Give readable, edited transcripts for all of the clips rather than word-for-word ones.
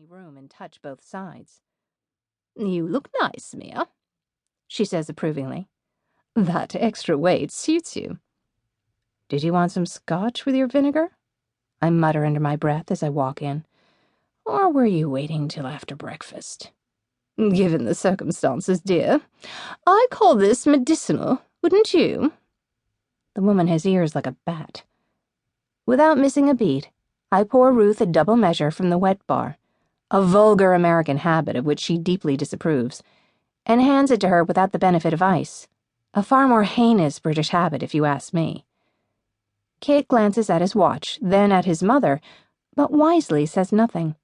room and touch both sides. "You look nice, Mia," she says approvingly. "That extra weight suits you." "Did you want some scotch with your vinegar?" I mutter under my breath as I walk in. "Or were you waiting till after breakfast?" "Given the circumstances, dear, I call this medicinal, wouldn't you?" The woman has ears like a bat. Without missing a beat, I pour Ruth a double measure from the wet bar, a vulgar American habit of which she deeply disapproves, and hands it to her without the benefit of ice, a far more heinous British habit if you ask me. Kit glances at his watch, then at his mother, but wisely says nothing.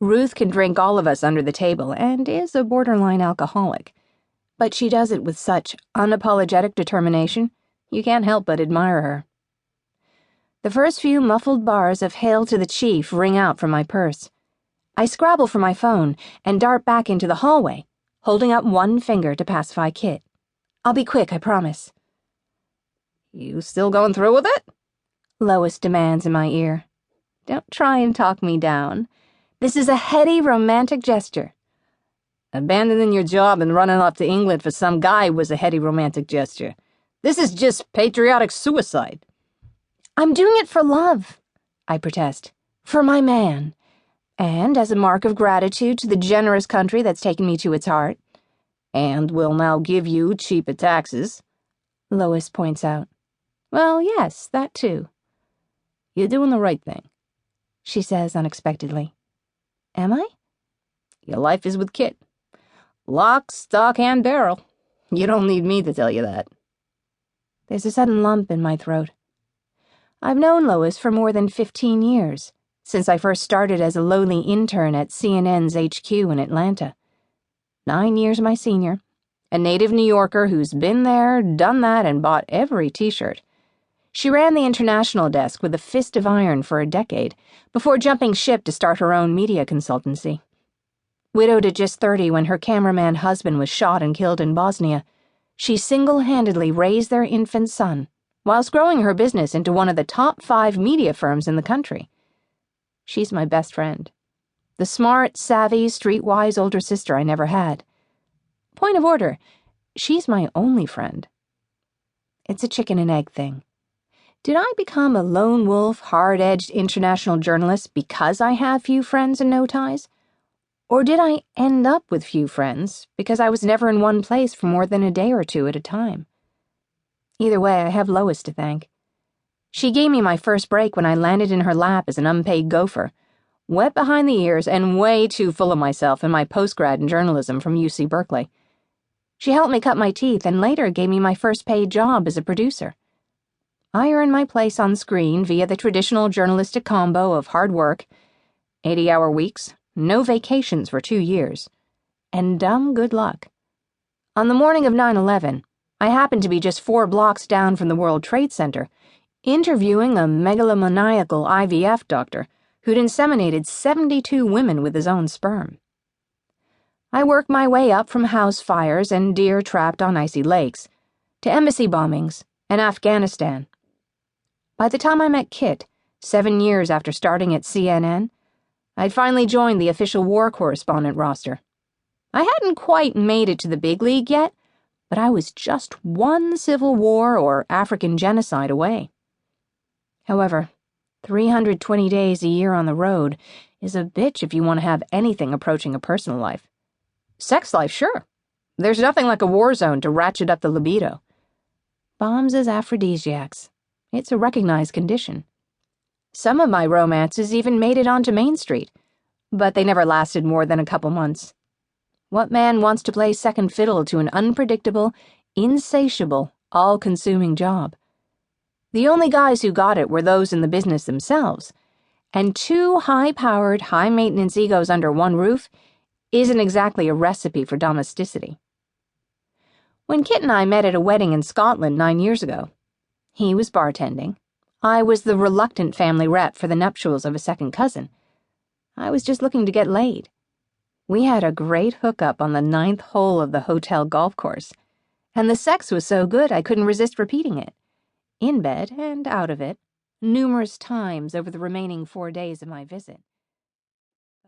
Ruth can drink all of us under the table and is a borderline alcoholic, but she does it with such unapologetic determination, you can't help but admire her. The first few muffled bars of "Hail to the Chief" ring out from my purse. I scrabble for my phone and dart back into the hallway, holding up one finger to pacify Kit. "I'll be quick, I promise." "You still going through with it?" Lois demands in my ear. Don't try and talk me down. This is a heady, romantic gesture. Abandoning your job and running off to England for some guy was a heady, romantic gesture. This is just patriotic suicide. "I'm doing it for love," I protest. "For my man. And as a mark of gratitude to the generous country that's taken me to its heart." "And will now give you cheaper taxes," Lois points out. "Well, yes, that too." "You're doing the right thing," she says unexpectedly. Am I? "Your life is with Kit. Lock, stock, and barrel. You don't need me to tell you that." There's a sudden lump in my throat. I've known Lois for more than 15 years, since I first started as a lowly intern at CNN's HQ in Atlanta. 9 years my senior, a native New Yorker who's been there, done that, and bought every t-shirt. She ran the international desk with a fist of iron for a decade, before jumping ship to start her own media consultancy. Widowed at just 30 when her cameraman husband was shot and killed in Bosnia, she single-handedly raised their infant son, whilst growing her business into one of the top 5 media firms in the country. She's my best friend. The smart, savvy, streetwise older sister I never had. Point of order, she's my only friend. It's a chicken and egg thing. Did I become a lone wolf, hard-edged international journalist because I have few friends and no ties? Or did I end up with few friends because I was never in one place for more than a day or two at a time? Either way, I have Lois to thank. She gave me my first break when I landed in her lap as an unpaid gopher, wet behind the ears and way too full of myself in my postgrad in journalism from UC Berkeley. She helped me cut my teeth and later gave me my first paid job as a producer. I earned my place on screen via the traditional journalistic combo of hard work, 80-hour weeks, no vacations for 2 years, and dumb good luck. On the morning of 9/11, I happened to be just 4 blocks down from the World Trade Center, interviewing a megalomaniacal IVF doctor who'd inseminated 72 women with his own sperm. I worked my way up from house fires and deer trapped on icy lakes, to embassy bombings and Afghanistan. By the time I met Kit, 7 years after starting at CNN, I'd finally joined the official war correspondent roster. I hadn't quite made it to the big league yet, but I was just one civil war or African genocide away. However, 320 days a year on the road is a bitch if you want to have anything approaching a personal life. Sex life, sure. There's nothing like a war zone to ratchet up the libido. Bombs as aphrodisiacs. It's a recognized condition. Some of my romances even made it onto Main Street, but they never lasted more than a couple months. What man wants to play second fiddle to an unpredictable, insatiable, all-consuming job? The only guys who got it were those in the business themselves, and 2 high-powered, high-maintenance egos under one roof isn't exactly a recipe for domesticity. When Kit and I met at a wedding in Scotland 9 years ago, he was bartending. I was the reluctant family rep for the nuptials of a second cousin. I was just looking to get laid. We had a great hookup on the 9th hole of the hotel golf course, and the sex was so good I couldn't resist repeating it, in bed and out of it, numerous times over the remaining 4 days of my visit.